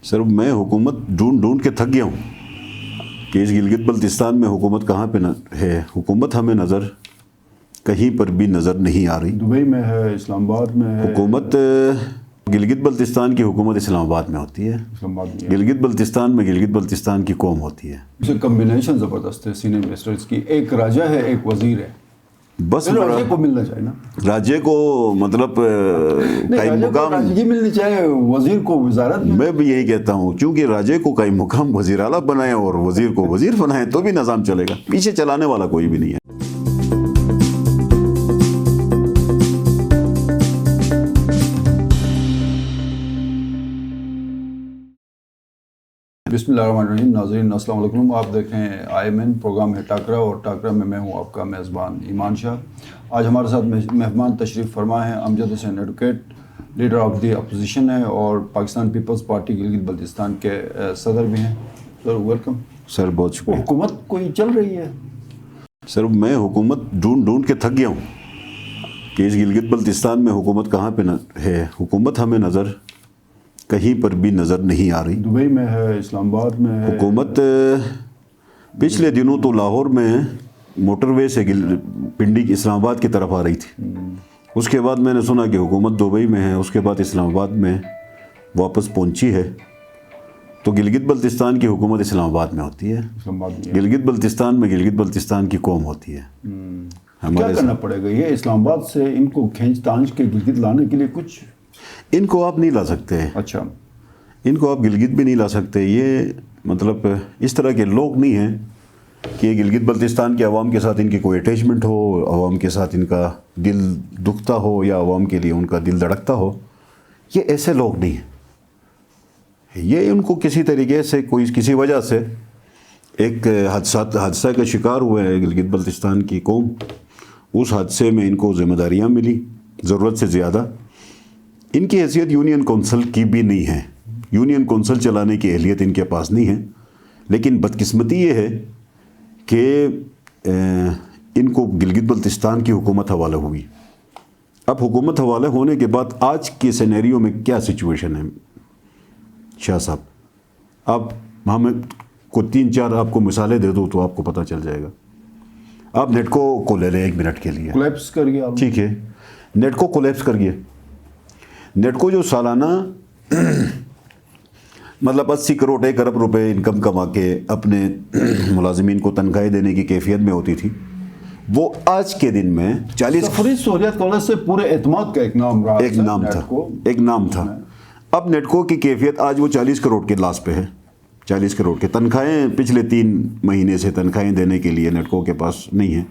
سر میں حکومت ڈھونڈ کے تھک گیا ہوں کہ اس گلگت بلتستان میں حکومت کہاں پہ ہے. حکومت ہمیں نظر کہیں پر بھی نظر نہیں آ رہی. دبئی میں ہے, اسلام آباد میں ہے. حکومت گلگت بلتستان کی حکومت اسلام آباد میں ہوتی ہے. اسلام آباد میں گلگت بلتستان میں گلگت بلتستان کی قوم ہوتی ہے. اسے کمبینیشن زبردست ہے سینئر منسٹرز کی. ایک راجہ ہے, ایک وزیر ہے. بس راجے کو ملنا چاہیے نا, راجے کو مطلب قائم مقام یہ ملنی چاہیے, وزیر کو وزارت. میں بھی یہی کہتا ہوں کیونکہ راجے کو قائم مقام وزیر اعلیٰ بنائیں اور وزیر کو وزیر بنائیں تو بھی نظام چلے گا. پیچھے چلانے والا کوئی بھی نہیں ہے. بسم اللہ الرحمن الرحیم. ناظرین السلام علیکم. آپ دیکھ رہے ہیں IMN, پروگرام ہے ٹاکرا, اور ٹاکرا میں ہوں آپ کا میزبان ایمان شاہ. آج ہمارے ساتھ مہمان تشریف فرما ہیں Amjad Hussain advocate, leader of the opposition ہے اور پاکستان پیپلز پارٹی گلگت بلتستان کے صدر بھی ہیں. Sir welcome. سر بہت شکریہ. حکومت کوئی چل رہی ہے؟ سر میں حکومت ڈھونڈ کے تھک گیا ہوں کہ اس گلگت بلتستان میں حکومت کہاں پہ ہے. حکومت ہمیں نظر کہیں پر بھی نظر نہیں آ رہی. دبئی میں ہے, اسلام آباد میں ہے. حکومت پچھلے دنوں تو لاہور میں موٹر وے سے پنڈی اسلام آباد کی طرف آ رہی تھی. اس کے بعد میں نے سنا کہ حکومت دبئی میں ہے, اس کے بعد اسلام آباد میں واپس پہنچی ہے. تو گلگت بلتستان کی حکومت اسلام آباد میں ہوتی ہے. گلگت بلتستان میں گلگت بلتستان کی قوم ہوتی ہے. کیا کرنا پڑے گا یہ اسلام آباد سے ان کو کھینچ تانچ کے گلگت لانے کے لیے؟ کچھ ان کو آپ نہیں لا سکتے. اچھا, ان کو آپ گلگت بھی نہیں لا سکتے. یہ مطلب اس طرح کے لوگ نہیں ہیں کہ گلگت بلتستان کے عوام کے ساتھ ان کی کوئی اٹیچمنٹ ہو, عوام کے ساتھ ان کا دل دکھتا ہو یا عوام کے لیے ان کا دل دھڑکتا ہو. یہ ایسے لوگ نہیں ہیں. یہ ان کو کسی طریقے سے کسی وجہ سے ایک حادثہ کا شکار ہوئے ہے گلگت بلتستان کی قوم. اس حادثے میں ان کو ذمہ داریاں ملی ضرورت سے زیادہ. ان کی حیثیت یونین کونسل کی بھی نہیں ہے. یونین کونسل چلانے کی اہلیت ان کے پاس نہیں ہے. لیکن بدقسمتی یہ ہے کہ ان کو گلگت بلتستان کی حکومت حوالے ہوئی. اب حکومت حوالے ہونے کے بعد آج کے سینیریو میں کیا سچویشن ہے شاہ صاحب؟ آپ ہمیں کو 3-4 آپ کو مثالیں دے دو تو آپ کو پتہ چل جائے گا. آپ نیٹکو کو لے لیں 1 منٹ کے لیے. کولیپس کر گیا. ٹھیک ہے, نیٹکو کولیپس کر گیا. نیٹکو جو سالانہ مطلب 80 کروڑ 1 ارب روپے انکم کما کے اپنے ملازمین کو تنخواہیں دینے کی کیفیت میں ہوتی تھی, وہ آج کے دن میں 40 سفری سہولیات کالج سے پورے اعتماد کا ایک نام تھا. اب نیٹکو کی کیفیت آج وہ 40 کروڑ کے لاس پہ ہے. 40 کروڑ کے تنخواہیں پچھلے 3 مہینے سے تنخواہیں دینے کے لیے نیٹکو کے پاس نہیں ہیں.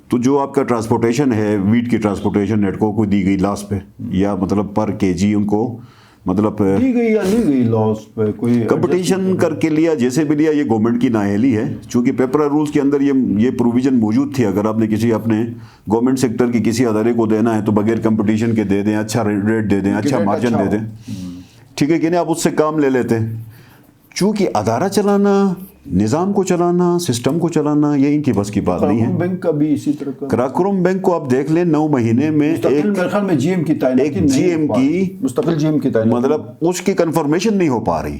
تو جو آپ کا ٹرانسپورٹیشن ہے, ویٹ کی ٹرانسپورٹیشن نیٹکو کو دی گئی لاس پہ, یا مطلب پر KG ان کو مطلب دی گئی یا نہیں گئی لاس پہ, کوئی کمپٹیشن کر کے لیا, جیسے بھی لیا. یہ گورنمنٹ کی نااہلی ہے. چونکہ پیپر رولز کے اندر یہ پروویژن موجود تھی, اگر آپ نے کسی اپنے گورنمنٹ سیکٹر کی کسی ادارے کو دینا ہے تو بغیر کمپٹیشن کے دے دیں, اچھا ریٹ دے دیں, اچھا مارجن دے دیں. ٹھیک ہے کہ نہیں, آپ اس سے کام لے لیتے ہیں. چونکہ ادارہ چلانا, نظام کو چلانا, سسٹم کو چلانا, یہ ان کی بس کی بات نہیں ہے. بینک کا بھی اسی طرح کا. کراکرم بینک کو آپ دیکھ لیں, 9 مہینے میں ایک GM کی تعیناتی, مستقل GM کی تعیناتی, مطلب اس کی کنفرمیشن نہیں ہو پا رہی.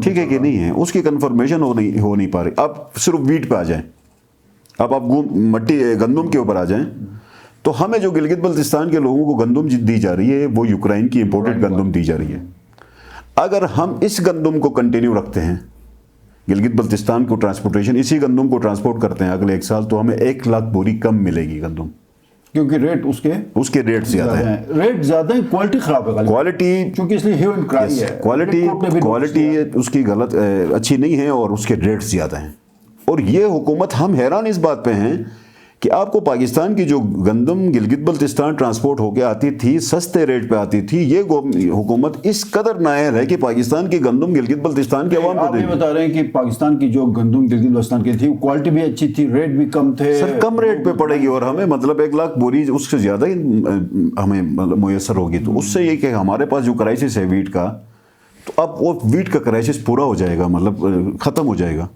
ٹھیک ہے کہ نہیں ہے, اس کی کنفرمیشن ہو نہیں پا رہی. اب صرف ویٹ پہ آ جائیں, اب آپ گندم کے اوپر آ جائیں, تو ہمیں جو گلگت بلتستان کے لوگوں کو گندم دی جا رہی ہے وہ یوکرائن کی امپورٹڈ گندم دی جا رہی ہے. اگر ہم اس گندم کو کنٹینیو رکھتے ہیں, گلگت بلتستان کو ٹرانسپورٹیشن اسی گندم کو ٹرانسپورٹ کرتے ہیں اگلے 1 سال, تو ہمیں 1 لاکھ بوری کم ملے گی گندم, کیونکہ ریٹ اس کے ریٹ زیادہ ہیں. ریٹ زیادہ ہیں, کوالٹی خراب ہے. کوالٹی کیونکہ اس لیے ہیو اینڈ کرائی ہے. کوالٹی اس کی غلط اچھی نہیں ہے اور اس کے ریٹ زیادہ ہیں. اور یہ حکومت, ہم حیران اس بات پہ ہیں کہ آپ کو پاکستان کی جو گندم گلگت بلتستان ٹرانسپورٹ ہو کے آتی تھی سستے ریٹ پہ آتی تھی, یہ حکومت اس قدر نااہل ہے کہ پاکستان کی گندم گلگت بلتستان کے عوام کو دے. آپ یہ بتا رہے ہیں کہ پاکستان کی جو گندم گلگت بلتستان کی تھی کوالٹی بھی اچھی تھی, ریٹ بھی کم تھے. سر کم ریٹ پہ پڑے گی اور ہمیں مطلب 1 لاکھ بوری اس سے زیادہ ہی ہمیں میسر ہوگی. تو اس سے یہ کہ ہمارے پاس جو کرائسس ہے ویٹ کا, تو اب وہ ویٹ کا کرائسس پورا ہو جائے گا, مطلب ختم ہو جائے گا.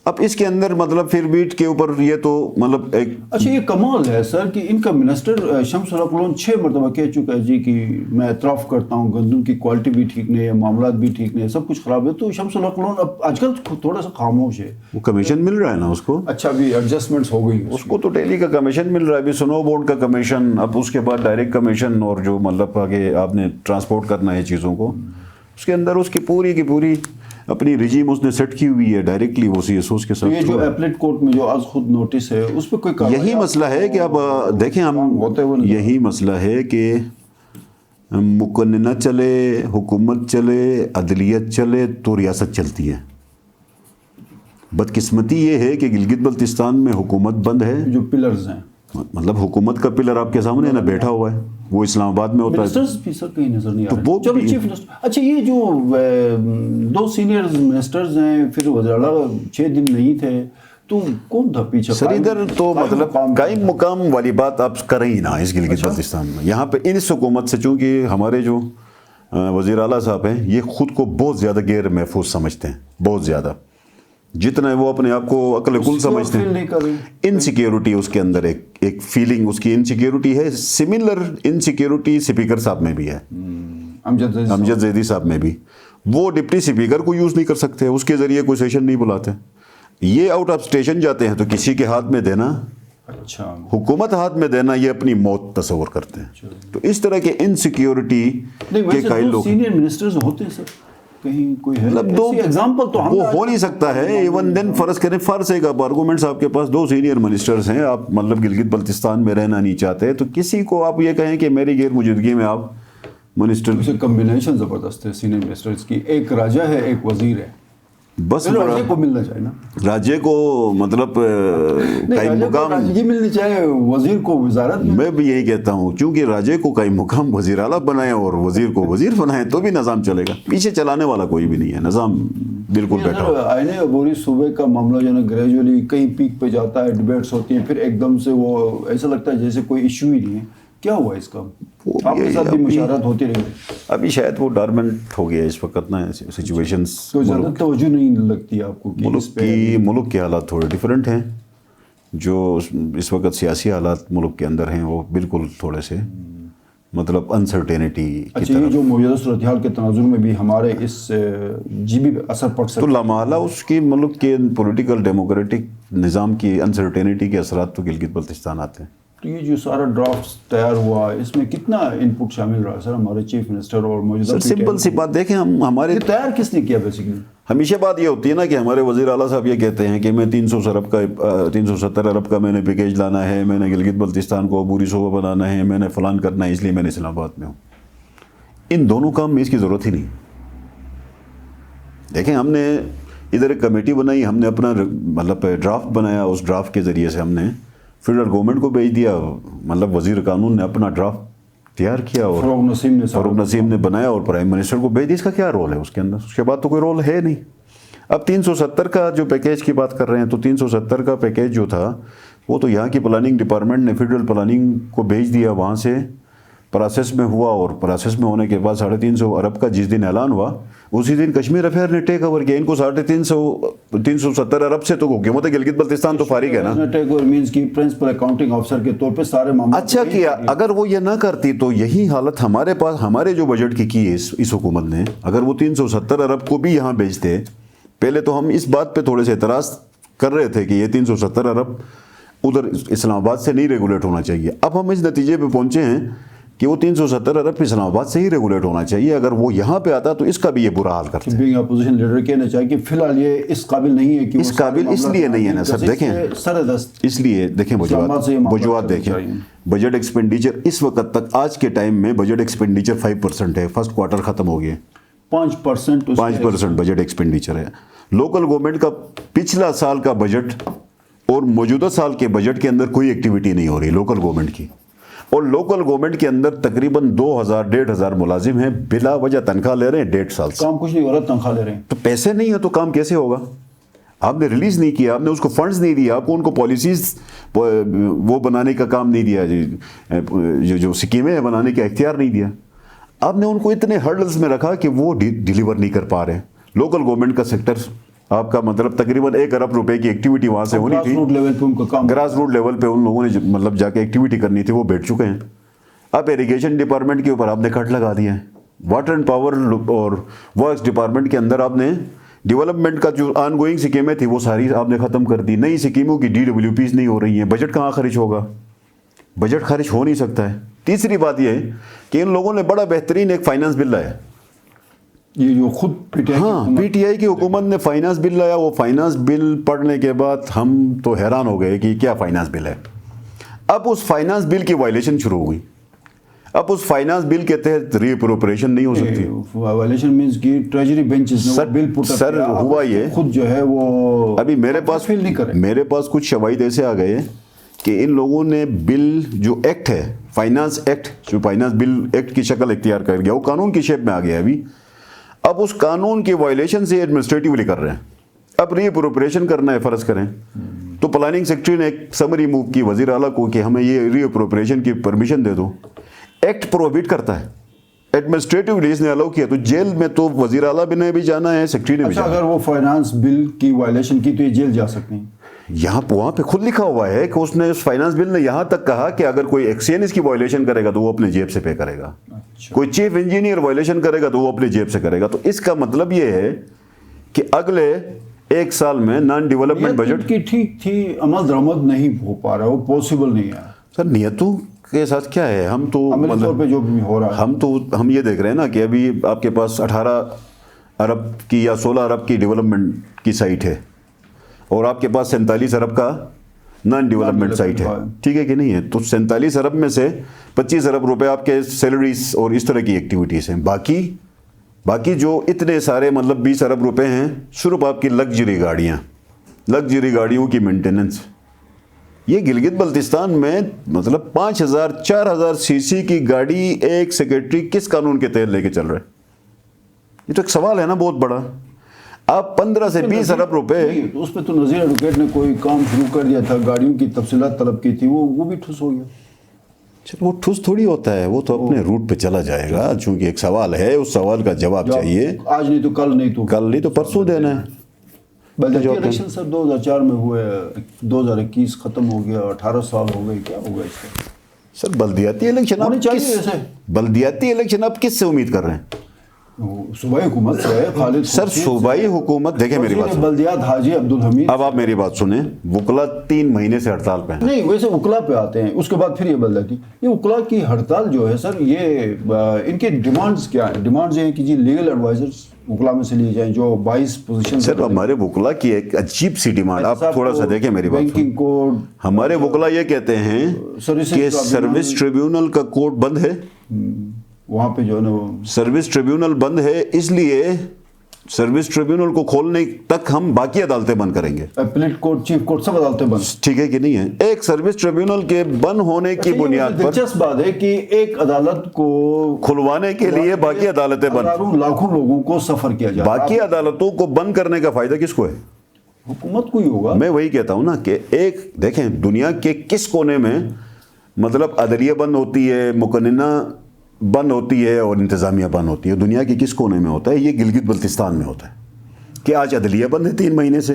اب اس کے اندر مطلب پھر بیٹ کے اوپر یہ تو مطلب ایک اچھا یہ کمال ہے سر کہ ان کا منسٹر شمس الحق لون 6 مرتبہ کہہ چکا ہے جی کہ میں اعتراف کرتا ہوں گندم کی کوالٹی بھی ٹھیک نہیں ہے، معاملات بھی ٹھیک نہیں ہے، سب کچھ خراب ہے، تو شمس الحق لون اب آج کل تھوڑا سا خاموش ہے. وہ کمیشن مل رہا ہے نا اس کو. اچھا ابھی ایڈجسٹمنٹس ہو گئی اس کو تو ٹیلی کا کمیشن مل رہا ہے، ابھی سنو بورڈ کا کمیشن، اب اس کے بعد ڈائریکٹ کمیشن، اور جو مطلب آگے آپ نے ٹرانسپورٹ کرنا ہے چیزوں کو، اس کے اندر اس کی پوری کی پوری اپنی رجیم اس نے سیٹ کی ہوئی ہے ڈائریکٹلی وہ سی ایس اوز کے ساتھ. یہ جو ایپلیٹ کورٹ میں جو آج خود نوٹس ہے اس پہ کوئی یہی مسئلہ ہے کہ اب دیکھیں ہم، یہی مسئلہ ہے کہ مقننہ چلے، حکومت چلے، عدلیت چلے تو ریاست چلتی ہے. بدقسمتی یہ ہے کہ گلگت بلتستان میں حکومت بند ہے. جو پلرز ہیں مطلب حکومت کا پلر آپ کے سامنے نا بیٹھا ہوا ہے، وہ اسلام آباد میں ہوتا ہے. منسٹرز بھی سر کہیں نظر نہیں آ رہے. وہ چلو چیف منسٹر، اچھا یہ جو 2 سینئر منسٹرز ہیں، پھر وزیر اعلیٰ 6 دن نہیں تھے، تو کون تھا پیچھے؟ سر ادھر تو مطلب قائم مقام والی بات آپ کریں ہی نا اس گلگت بلتستان میں. یہاں پہ اس حکومت سے، چونکہ ہمارے جو وزیر اعلیٰ صاحب ہیں یہ خود کو بہت زیادہ غیر محفوظ سمجھتے ہیں، بہت زیادہ، جتنا وہ اپنے آپ کو عقل کل سمجھتے ہیں. انسیکیورٹی اس کے اندر ایک فیلنگ اس کی انسیکیورٹی ہے. سملر انسیکیورٹی اسپیکر صاحب میں بھی ہے، امجد زیدی صاحب میں بھی. وہ ڈپٹی اسپیکر کو یوز نہیں کر سکتے، اس کے ذریعے کوئی سیشن نہیں بلاتے. یہ آؤٹ آف اسٹیشن جاتے ہیں تو کسی کے ہاتھ میں دینا، اچھا حکومت ہاتھ میں دینا، یہ اپنی موت تصور کرتے ہیں. تو اس طرح کے انسیکیورٹی کے قائل لوگ سینئر منسٹرز ہوتے ہیں سر، کہیں کوئی ہے مطلب دو ایگزامپل تو وہ ہو نہیں سکتا ہے. ایون دین فرض کریں، فرض ایک آپ آرگومنٹس آپ کے پاس 2 سینئر منسٹرز ہیں، آپ مطلب گلگت بلتستان میں رہنا نہیں چاہتے، تو کسی کو آپ یہ کہیں کہ میری غیر موجودگی میں آپ منسٹر، اسے کمبینیشن زبردست ہے سینئر منسٹرز کی. ایک راجہ ہے، ایک وزیر ہے، بس راجے کو ملنا چاہیے نا، راجے کو مطلب قائم مقام، یہ ملنی چاہیے، وزیر کو وزارت. میں بھی یہی کہتا ہوں، چونکہ راجے کو قائم مقام وزیر اعلیٰ بنائے اور وزیر کو وزیر بنائے تو بھی نظام چلے گا. پیچھے چلانے والا کوئی بھی نہیں ہے، نظام بالکل بیٹھا ہوا. آئین عبوری صوبے کا معاملہ جو ہے نا گریجولی کہیں پیک پہ جاتا ہے، ڈیبیٹس ہوتی ہیں، پھر ایک دم سے وہ ایسا لگتا ہے جیسے کوئی ایشو ہی نہیں ہے. کیا ہوا اس کا؟ آپ کے ساتھ بھی مشاورت ہوتی رہی؟ ابھی شاید وہ ڈارمنٹ ہو گیا اس وقت نا سچویشنز، تو زیادہ توجہ نہیں لگتی آپ کو؟ ملک کے حالات تھوڑے ڈیفرنٹ ہیں. جو اس وقت سیاسی حالات ملک کے اندر ہیں وہ بالکل تھوڑے سے مطلب انسرٹینٹی کی اچھا یہ جو موجودہ صورتحال کے تناظر میں بھی ہمارے اس جی بھی اثر پڑ سکتا تو لامحالہ اس کی ملک کے پولیٹیکل ڈیموکریٹک نظام کی انسرٹینٹی کے اثرات تو گلگت بلتستان آتے ہیں. تو یہ جو سارا ڈرافٹ تیار ہوا اس میں کتنا ان پٹ شامل رہا سر ہمارے چیف منسٹر اور موجودہ؟ سمپل سی بات دیکھیں، ہمارے تیار کس نے کیا بیسیکلی؟ ہمیشہ بات یہ ہوتی ہے نا کہ ہمارے وزیر اعلیٰ صاحب یہ کہتے ہیں کہ میں 370 ارب کا میں نے پیکیج لانا ہے، میں نے گلگت بلتستان کو عبوری صوبہ بنانا ہے، میں نے فلان کرنا ہے، اس لیے میں نے اسلام آباد میں ہوں. ان دونوں کام میں اس کی ضرورت ہی نہیں. دیکھیں ہم نے ادھر ایک کمیٹی بنائی، ہم نے اپنا مطلب ڈرافٹ بنایا، اس ڈرافٹ کے ذریعے سے ہم نے فیڈرل گورنمنٹ کو بھیج دیا. مطلب وزیر قانون نے اپنا ڈرافٹ تیار کیا اور فاروق نسیم نے بنایا اور پرائم منسٹر کو بھیج دیا. اس کا کیا رول ہے اس کے اندر؟ اس کے بعد تو کوئی رول ہے نہیں. اب 370 کا جو پیکیج کی بات کر رہے ہیں، تو 370 کا پیکیج جو تھا وہ تو یہاں کی پلاننگ ڈپارٹمنٹ نے فیڈرل پلاننگ کو بھیج دیا، وہاں سے پروسیس میں ہوا، اور پروسیس میں ہونے کے بعد 350 ارب کا جس دن اعلان ہوا اسی دن کشمیر افیئر نے ٹیک اوور کیا. ان کو 370 ارب سے تو حکومت گلگت بلتستان تو فارغ ہے نا. ٹیک اوور مینز کی پرنسپل اکاؤنٹنگ افسر کے طور پہ سارے معاملات اچھا کیا. اگر وہ یہ نہ کرتی تو یہی حالت ہمارے پاس، ہمارے جو بجٹ کی ہے اس حکومت نے، اگر وہ 370 ارب کو بھی یہاں بھیجتے. پہلے تو ہم اس بات پہ تھوڑے سے اعتراض کر رہے تھے کہ یہ 370 ارب ادھر اسلام آباد سے نہیں ریگولیٹ ہونا چاہیے. اب ہم اس نتیجے پہ پہنچے ہیں کہ وہ 370 ارب اسلام آباد سے ہی ریگولیٹ ہونا چاہیے. اگر وہ یہاں پہ آتا تو اس کا بھی یہ برا حال کرتے. بینگ اپوزیشن لیڈر کہنا چاہیے کہ فی الحال یہ اس قابل نہیں ہے کہ اس قابل اس لیے نہیں ہے نا سر. دیکھیں اس لیے دیکھیں وجوہات دیکھیں. بجٹ ایکسپینڈیچر اس وقت تک آج کے ٹائم میں بجٹ ایکسپینڈیچر 5% ہے. فرسٹ کوارٹر ختم ہو گئے، 5% بجٹ ایکسپینڈیچر ہے. لوکل گورنمنٹ کا پچھلا سال کا بجٹ اور موجودہ سال کے بجٹ کے اندر کوئی ایکٹیویٹی نہیں ہو رہی لوکل گورنمنٹ کی. اور لوکل گورنمنٹ کے اندر تقریباً 2000-1500 ملازم ہیں، بلا وجہ تنخواہ لے رہے ہیں 1.5 سال سے. کام کچھ نہیں ہو رہا، تنخواہ لے رہے ہیں. تو پیسے نہیں ہیں تو کام کیسے ہوگا؟ آپ نے ریلیز نہیں کیا، آپ نے اس کو فنڈز نہیں دیا، آپ کو ان کو پالیسیز وہ بنانے کا کام نہیں دیا، جو سکیمیں ہیں بنانے کا اختیار نہیں دیا. آپ نے ان کو اتنے ہرڈلز میں رکھا کہ وہ ڈیلیور نہیں کر پا رہے ہیں. لوکل گورنمنٹ کا سیکٹر آپ کا مطلب تقریباً 1 ارب روپے کی ایکٹیویٹی وہاں سے ہونی تھی. روٹ لیول پہ ان کا کام گراس روٹ لیول پہ ان لوگوں نے مطلب جا کے ایکٹیویٹی کرنی تھی، وہ بیٹھ چکے ہیں. اب ایریگیشن ڈپارٹمنٹ کے اوپر آپ نے کٹ لگا دیا ہے. واٹر اینڈ پاور اور ورکس ڈپارٹمنٹ کے اندر آپ نے ڈیولپمنٹ کا جو آن گوئنگ اسکیمیں تھی وہ ساری آپ نے ختم کر دی. نئی اسکیموں کی DWPs نہیں ہو رہی ہیں. بجٹ کہاں خرچ ہوگا؟ بجٹ خرچ ہو نہیں سکتا ہے. تیسری بات یہ ہے کہ ان لوگوں نے بڑا بہترین ایک فائنانس بل لایا. یہ جو خود پی ٹی آئی کی حکومت نے فائنانس بل لایا. وہ فائنانس بل پڑھنے کے بعد ہم تو حیران ہو گئے کہ کیا فائنانس بل ہے. اب اس فائنانس بل کی وائلیشن شروع ہو گئی. اب اس فائنانس بل کے تحت ری اپروپریشن نہیں ہو سکتی. وائلیشن مینز کی ٹریجری بینچز نے بل پٹ سر ہوا یہ خود جو ہے وہ ابھی میرے پاس کچھ شواہد ایسے آ گئے کہ ان لوگوں نے بل جو ایکٹ ہے، فائنانس ایکٹ، جو فائنانس بل ایکٹ کی شکل اختیار کر گیا، وہ قانون کی شیپ میں آ گیا ابھی. اب اس قانون کی وائلیشن سے ایڈمنسٹریٹیولی کر رہے ہیں. اب ری اپروپریشن کرنا ہے فرض کریں تو پلاننگ سیکرٹری نے ایک سمری موو کی وزیر اعلیٰ کو کہ ہمیں یہ ری اپروپریشن کی پرمیشن دے دو. ایکٹ پروہیبٹ کرتا ہے، ایڈمنسٹریٹیولی اس نے الاؤ کیا تو جیل میں تو وزیر اعلیٰ نے بھی جانا ہے، سیکرٹری نے بھی جانا ہے. اگر وہ فائنانس بل کی وائلیشن کی تو یہ جیل جا سکتے ہیں. وہاں پہ خود لکھا ہوا ہے کہ اس نے فائنانس بل نے یہاں تک کہا کہ اگر کوئی ایکسچینج کی وائلیشن کرے گا تو وہ اپنے جیب سے پے کرے گا. کوئی چیف انجینئر وائلیشن کرے گا تو وہ اپنے جیب سے کرے گا. تو اس کا مطلب یہ ہے کہ اگلے 1 سال میں نان ڈیولپمنٹ بجٹ کی ٹھیک تھی، عمل درآمد نہیں ہو پا رہا، وہ پاسبل نہیں ہے. سر نیتوں کے ساتھ کیا ہے، ہم تو عملی طور پہ جو بھی ہو رہا ہے ہم یہ دیکھ رہے ہیں نا کہ ابھی آپ کے پاس 18 ارب کی یا 16 ارب کی ڈیولپمنٹ کی سائٹ ہے اور آپ کے پاس 47 ارب کا نان ڈیولپمنٹ سائٹ ہے. ٹھیک ہے کہ نہیں ہے؟ تو 47 ارب میں سے 25 ارب روپے آپ کے سیلریز اور اس طرح کی ایکٹیویٹیز ہیں. باقی جو اتنے سارے مطلب 20 ارب روپے ہیں صرف آپ کی لگژری گاڑیوں کی مینٹیننس. یہ گلگت بلتستان میں مطلب 5000 4000 cc کی گاڑی ایک سیکرٹری کس قانون کے تحت لے کے چل رہے ہیں؟ یہ تو ایک سوال ہے نا بہت بڑا. آپ 15 سے 20 ارب روپے اس پہ تو نذیر ایڈوکیٹ نے کوئی کام شروع کر دیا تھا، گاڑیوں کی تفصیلات طلب کی تھی، وہ بھی ٹھس ہو گیا. وہ ٹھس تھوڑی ہوتا ہے، وہ تو اپنے روٹ پہ چلا جائے گا. چونکہ ایک سوال ہے، اس سوال کا جواب چاہیے آج نہیں تو کل، نہیں تو پرسوں دینا ہے. بلدیاتی الیکشن سر 2004 میں ہوئے، 2021 ختم ہو گیا، 18 سال ہو گئے، کیا ہوگا اس کا؟ سر بلدیاتی الیکشن آپ کس سے امید کر رہے ہیں؟ صوبائی حکومت سے خالد سر صوبائی حکومت دیکھیں میری بات بلدیات حاجی عبدالحمید. اب آپ میری بات سنیں، وکلا 3 مہینے سے ہڑتال پہ ہیں. نہیں ویسے وکلا پہ آتے ہیں، اس کے بعد پھر یہ بلدیاتی. یہ وکلا کی ہڑتال جو ہے سر، یہ ان کے ڈیمانڈز کیا ہیں؟ ڈیمانڈز یہ ہیں کہ جی لیگل ایڈوائزرز وکلا میں سے لیے جائیں جو 22 پوزیشن. سر ہمارے وکلا کی ایک عجیب سی ڈیمانڈ، آپ تھوڑا سا دیکھیں میری بات. بینکنگ کوڈ، ہمارے وکلا یہ کہتے ہیں کہ سروس ٹریبیونل کا کوڈ بند ہے. وہاں پہ جو ہے نا سروس ٹریبیونل بند ہے، اس لیے سروس ٹریبیونل کو کھولنے تک ہم باقی عدالتیں بند کریں گے. اپیلیٹ کورٹ، چیف کورٹ، سب عدالتیں بند. ٹھیک ہے کہ نہیں ہے؟ ایک سروس ٹریبیونل کے بند ہونے کی بنیاد پر دلچسپ بات ہے کہ ایک عدالت کو کھلوانے کے لیے باقی عدالتیں بند، ہزاروں لاکھوں لوگوں کو سفر کیا جائے. باقی عدالتوں کو بند کرنے کا فائدہ کس کو ہے؟ حکومت کو ہی ہوگا. میں وہی کہتا ہوں نا کہ ایک دیکھیں دنیا کے کس کونے میں مطلب عدلیہ بند ہوتی ہے، مقننہ بند ہوتی ہے اور انتظامیہ بند ہوتی ہے. دنیا کے کس کونے میں ہوتا ہے؟ یہ گلگت بلتستان میں ہوتا ہے کہ آج عدلیہ بند ہے 3 مہینے سے.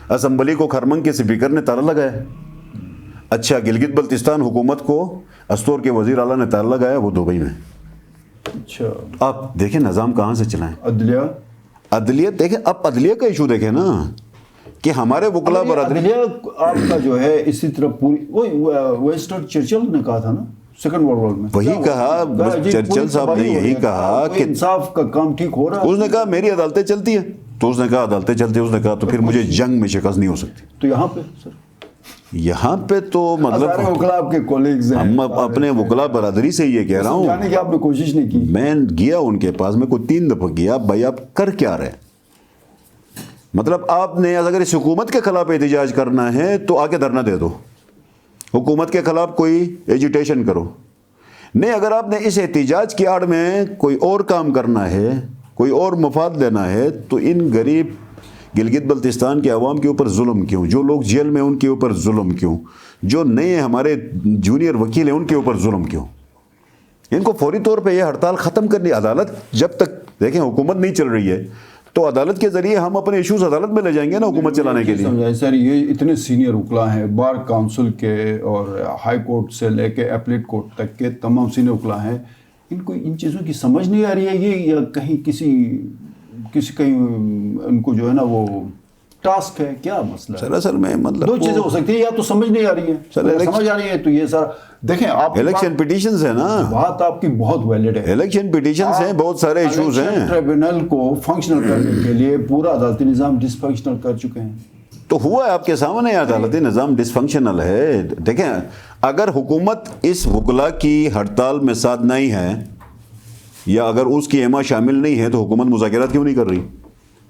اسمبلی کو خرمنگ کے اسپیکر نے تالا لگایا. اچھا گلگت بلتستان حکومت کو استور کے وزیر اعلیٰ نے تالا لگایا، وہ دبئی میں. اچھا آپ دیکھیں نظام کہاں سے چلائیں. عدلیہ دیکھیں، اب عدلیہ کا ایشو دیکھیں نا کہ ہمارے وکلا برادری. عدلیہ آپ کا جو ہے اسی طرح پوری ویسٹرن چرچل نے کہا تھا نا سیکنڈ ورلڈ وار میں، وہی کہا چرچل صاحب نے، یہی کہا کہ انصاف کا کام ٹھیک ہو رہا ہے. اس نے کہا میری عدالتیں چلتی ہیں، تو اس نے کہا عدالتیں چلتی ہیں، اس نے کہا تو پھر مجھے جنگ میں شکست نہیں ہو سکتی. تو یہاں پہ سر، یہاں پہ تو مطلب وکلا آپ کے کولیگز ہیں، ہم اپنے وکلا برادری سے یہ کہہ رہا ہوں، جانے کی آپ نے کوشش نہیں کی. میں گیا ان کے پاس، میں کوئی 3 دفعہ گیا. بھائی آپ کر کیا رہے؟ مطلب آپ نے اگر اس حکومت کے خلاف احتجاج کرنا ہے تو آ کے دھرنا دے دو، حکومت کے خلاف کوئی ایجیٹیشن کرو. نہیں، اگر آپ نے اس احتجاج کی آڑ میں کوئی اور کام کرنا ہے، کوئی اور مفاد لینا ہے، تو ان غریب گلگت بلتستان کے عوام کے اوپر ظلم کیوں؟ جو لوگ جیل میں ان کے اوپر ظلم کیوں؟ جو نئے ہمارے جونیئر وکیل ہیں ان کے اوپر ظلم کیوں؟ ان کو فوری طور پہ یہ ہڑتال ختم کرنی. عدالت جب تک دیکھیں حکومت نہیں چل رہی ہے تو عدالت کے ذریعے ہم اپنے ایشوز عدالت میں لے جائیں گے نا حکومت چلانے کے لیے. سمجھائیں سر، یہ اتنے سینئر وکلا ہیں بار کونسل کے اور ہائی کورٹ سے لے کے اپلیٹ کورٹ تک کے تمام سینئر وکلا ہیں، ان کو ان چیزوں کی سمجھ نہیں آ رہی ہے یہ، یا کہیں کہیں ان کو جو ہے نا وہ ٹاسک ہے، کیا مسئلہ ہے؟ سر اصل میں مطلب دو چیزیں ہو سکتی ہیں، یا تو سمجھ نہیں آ رہی ہے، سمجھ آ رہی ہے تو یہ سر دیکھیں آپ الیکشن پیٹیشنز ہیں نا، بات آپ کی بہت ویلڈ ہے. الیکشن پیٹیشنز ہیں، بہت سارے ایشوز ہیں. ٹریبونل کو فنکشنل کرنے کے لیے پورا عدالتی نظام ڈس فنکشنل کر چکے ہیں. تو ہوا ہے آپ کے سامنے، عدالتی نظام ڈس فنکشنل ہے. دیکھیں اگر حکومت اس وکلا کی ہڑتال میں ساتھ نہیں ہے یا اگر اس کی ایما شامل نہیں ہے تو حکومت مذاکرات کیوں نہیں کر رہی؟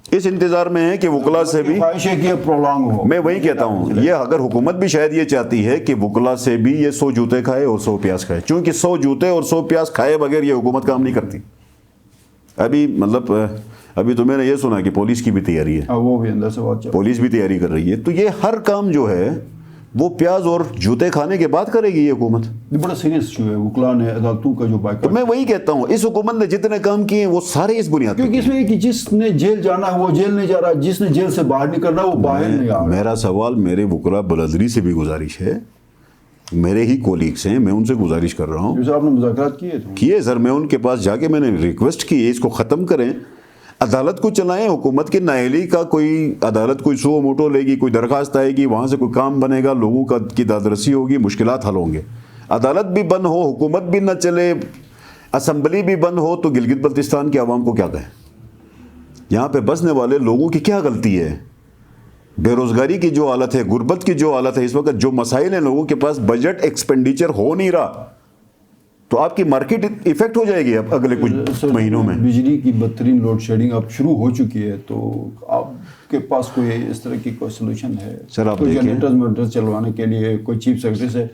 اس انتظار میں ہے کہ وکلا سے بھی خواہش ہے کہ پرولانگ ہو. میں وہی کہتا ہوں، یہ اگر حکومت بھی شاید یہ چاہتی ہے کہ وکلا سے بھی یہ 100 جوتے کھائے اور 100 پیاز کھائے، چونکہ 100 جوتے اور 100 پیاز کھائے بغیر یہ حکومت کام نہیں کرتی. ابھی مطلب ابھی تو میں نے یہ سنا کہ پولیس کی بھی تیاری ہے، وہ بھی اندر سے بات چل، پولیس بھی تیاری کر رہی ہے. تو یہ ہر کام جو ہے وہ پیاز اور جوتے کھانے کے بعد کرے گی یہ حکومت. یہ بڑا سیریس ایشو ہے وکلا نے عدالتوں کا جو تو بائیکاٹ. میں وہی کہتا ہوں اس حکومت نے جتنے کام کیے ہیں وہ سارے اس بنیاد پہ. کیونکہ اس میں کہ جس نے جیل جانا ہے وہ جیل نہیں جا رہا، جس نے جیل سے باہر نکلنا وہ باہر نہیں آ رہا. میرا سوال میرے وکلا برادری سے بھی گزارش ہے، میرے ہی کولیگس ہیں، میں ان سے گزارش کر رہا ہوں. جیسے آپ نے مذاکرات کیے سر، میں ان کے پاس جا کے میں نے ریکویسٹ کی اس کو ختم کریں، عدالت کو چلائیں. حکومت کی نااہلی کا کوئی عدالت کوئی سو موٹو لے گی، کوئی درخواست آئے گی، وہاں سے کوئی کام بنے گا، لوگوں کی دادرسی ہوگی، مشکلات حل ہوں گے. عدالت بھی بند ہو، حکومت بھی نہ چلے، اسمبلی بھی بند ہو، تو گلگت بلتستان کے عوام کو کیا کہیں؟ یہاں پہ بسنے والے لوگوں کی کیا غلطی ہے؟ بے روزگاری کی جو حالت ہے، غربت کی جو حالت ہے، اس وقت جو مسائل ہیں، لوگوں کے پاس بجٹ ایکسپینڈیچر ہو نہیں رہا، تو آپ کی مارکیٹ ایفیکٹ ہو جائے گی اب اگلے کچھ مہینوں میں. بجلی کی بدترین لوڈ شیڈنگ اب شروع ہو چکی ہے، تو آپ کے پاس کوئی اس طرح کی کوئی سلوشن ہے؟ سر آپ کوئی دیکھیں، جنریٹر چلوانے کے لیے کوئی چیف سیکرٹری سے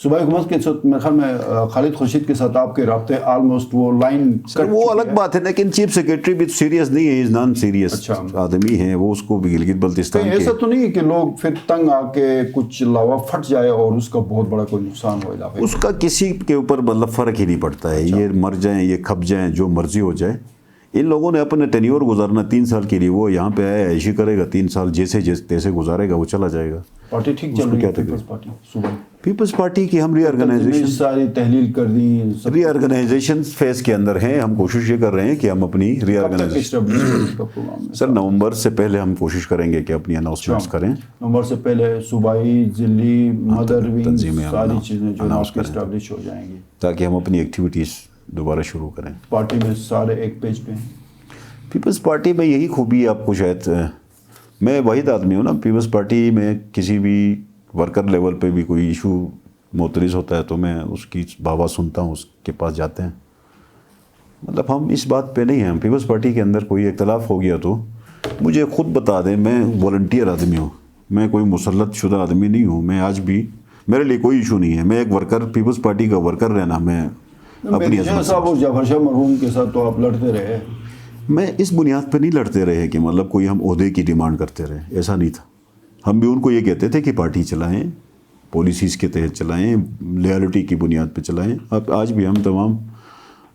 صوبائی حکومت کے ساتھ میرے خیال میں خالد خورشید کے ساتھ آپ کے رابطے آلموسٹ وہ لائن سر وہ الگ بات ہے، لیکن چیف سیکرٹری بھی سیریس نہیں ہے، از نان سیریس آدمی ہے وہ. اس کو بھی گلگت بلتستان کے ایسا تو نہیں ہے کہ لوگ پھر تنگ آ کے کچھ لاوا پھٹ جائے اور اس کا بہت بڑا کوئی نقصان ہو علاقے؟ اس کا کسی کے اوپر مطلب فرق ہی نہیں پڑتا ہے. یہ مر جائیں، یہ کھپ جائیں، جو مرضی ہو جائے. ان لوگوں نے اپنے ٹینیور گزارنا 3 سال کے لیے، وہ یہاں پہ آیا عیشی کرے گا 3 سال، جیسے تیسے گزارے گا، وہ چلا جائے گا. پارٹی ٹھیک چل رہی ہے پیپلز پارٹی صوبائی؟ پیپلز پارٹی کی ہم ری آرگنائزیشن ساری تحلیل کر دی، ری آرگنائزیشن فیز کے اندر ہیں. ہم کوشش یہ کر رہے ہیں کہ ہم اپنی ری آرگنائزیشن سر نومبر سے پہلے ہم کوشش کریں گے کہ اپنی اناؤنسمنٹس کریں. نومبر سے پہلے صوبائی، ضلعی، مدر ونگ، ساری چیزیں جو اسٹیبلش ہو جائیں گی تاکہ ہم اپنی ایکٹیویٹیز دوبارہ شروع کریں. پارٹی میں سارے ایک پیج پہ ہیں. پیپلز پارٹی میں یہی خوبی ہے آپ کو، شاید میں واحد آدمی ہوں نا پیپلز پارٹی میں، کسی بھی ورکر لیول پہ بھی کوئی ایشو موترز ہوتا ہے تو میں اس کی بابا سنتا ہوں، اس کے پاس جاتے ہیں. مطلب ہم اس بات پہ نہیں ہیں. پیپلز پارٹی کے اندر کوئی اختلاف ہو گیا تو مجھے خود بتا دیں. میں والنٹیئر آدمی ہوں، میں کوئی مسلط شدہ آدمی نہیں ہوں. میں آج بھی میرے لیے کوئی ایشو نہیں ہے. میں ایک ورکر، پیپلز پارٹی کا ورکر رہنا، میں اپنی صاحب اور جعفر شاہ مرحوم کے ساتھ تو آپ لڑتے رہے. میں اس بنیاد پہ نہیں لڑتے رہے کہ مطلب کوئی ہم عہدے کی ڈیمانڈ کرتے رہے، ایسا نہیں تھا. ہم بھی ان کو یہ کہتے تھے کہ پارٹی چلائیں، پالیسیز کے تحت چلائیں، لیالٹی کی بنیاد پہ چلائیں. اب آج بھی ہم تمام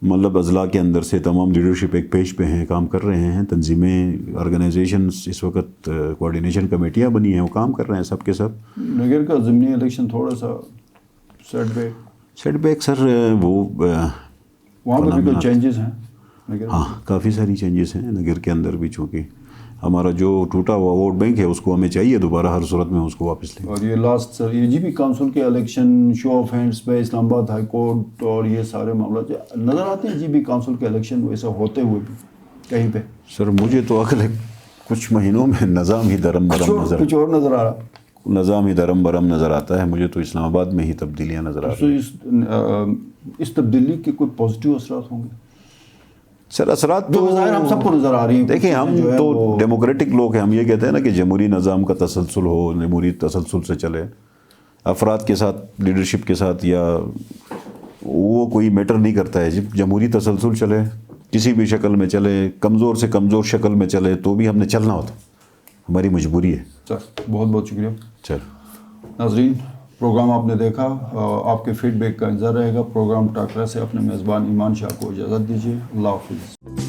مطلب اضلاع کے اندر سے تمام لیڈرشپ ایک پیج پہ ہیں، کام کر رہے ہیں. تنظیمیں، آرگنائزیشنز اس وقت کوارڈینیشن کمیٹیاں بنی ہیں، وہ کام کر رہے ہیں سب کے سب. نگر کا ضمنی الیکشن تھوڑا سا سیٹ بیک سر وہ وہاں پر بھی چینجز ہیں. ہاں کافی ساری چینجز ہیں نگر کے اندر بھی، چونکہ ہمارا جو ٹوٹا ہوا ووٹ بینک ہے اس کو ہمیں چاہیے دوبارہ ہر صورت میں اس کو واپس لیں. اور یہ لاسٹ سر یہ جی بی کونسل کے الیکشن شو آف ہینڈس پہ اسلام آباد ہائی کورٹ اور یہ سارے معاملات نظر آتے ہیں. جی بی کونسل کے الیکشن ویسا ہوتے ہوئے بھی کہیں پہ سر مجھے تو اگلے کچھ مہینوں میں نظام ہی درم برم کچھ اور نظر آ رہا، نظام ہی درم برم نظر آتا ہے. مجھے تو اسلام آباد میں ہی تبدیلیاں نظر آ رہی ہیں. اس تبدیلی کے کوئی پازیٹیو اثرات ہوں گے؟ سر اثرات تو ہم سب کو نظر آ رہی ہیں. دیکھیں ہم تو ڈیموکریٹک لوگ ہیں. ہم یہ کہتے ہیں نا کہ جمہوری نظام کا تسلسل ہو، جمہوری تسلسل سے چلے، افراد کے ساتھ، لیڈرشپ کے ساتھ، یا وہ کوئی میٹر نہیں کرتا ہے. جب جمہوری تسلسل چلے، کسی بھی شکل میں چلے، کمزور سے کمزور شکل میں چلے، تو بھی ہم نے چلنا ہوتا، ہماری مجبوری ہے. سر بہت بہت شکریہ. چل ناظرین، پروگرام آپ نے دیکھا، آپ کے فیڈ بیک کا انتظار رہے گا. پروگرام ٹاکرا سے اپنے میزبان ایمان شاہ کو اجازت دیجیے. اللہ حافظ.